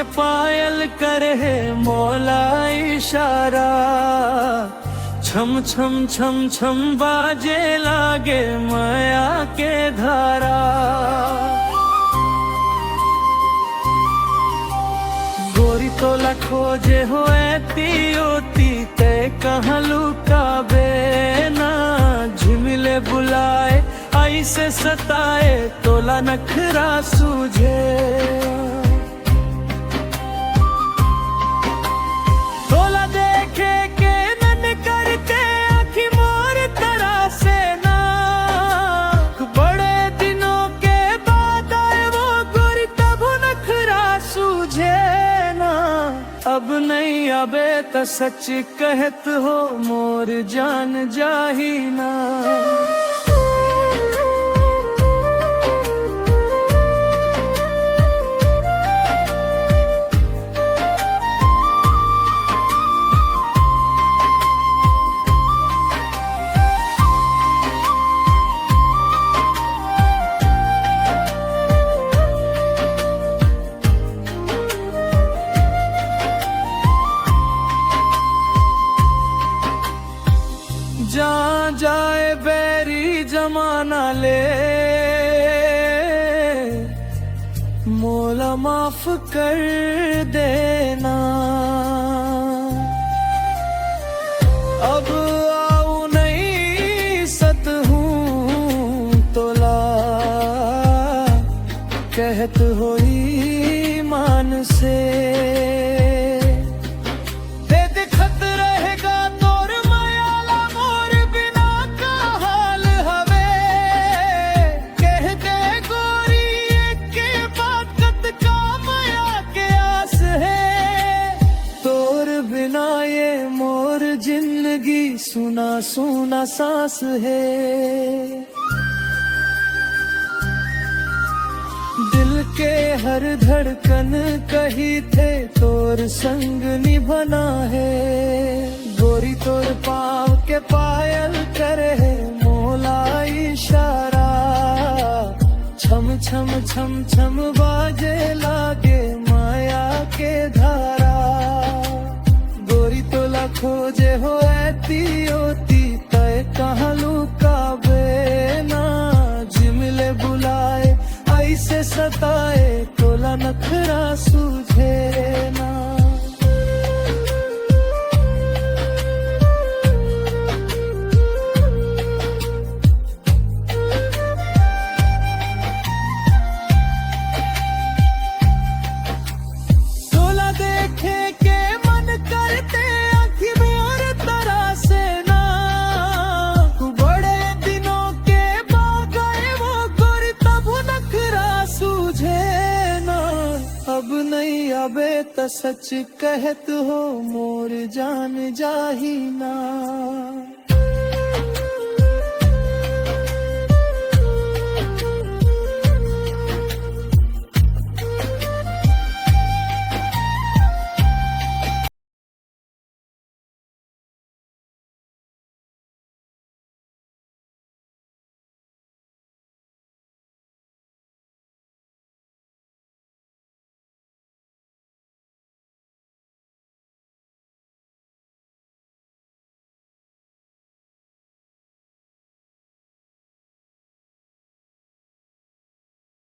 के पायल करे मौला इशारा, छम छम छम छम बाजे लागे माया के धारा। गोरी तोला खोजे हो ऐती ओती ते कहाँ लुकाबे ना, झिमिले बुलाए ऐसे सताए तोला नखरा सूझे। तोला देखे के नन करते आँखी मोर तरह से ना, बड़े दिनों के बाद आए वो गोरी तब नखरा सूझे ना। अब नहीं आबे त सच कहत हो मोर जान जाही ना। जहाँ जाए बैरी जमाना ले, मौला माफ कर देना। अब आऊं नहीं सत हूँ तोला, कहत हो ईमान से। बिना ये मोर जिंदगी सुना सुना सांस है। दिल के हर धड़कन कही थे तोर संग निभना है। गोरी तोर पाँव के पायल करे मौला इशारा, छम छम छम छम बाजे लागे माया के धारा। गोरी तोला खोजे हो ऐती ओती तय कहाँ लुकाबे ना, झिमिले बुलाए ऐसे सताए तोला नखरा सूझे ना। तोला देखे के मन करते आँखी मोर तरह से ना, बड़े दिनों के बाद आए वो गोरी तब नखरा सूझे ना। अब नहीं आबे त सच कहत हो मोर जान जाही ना।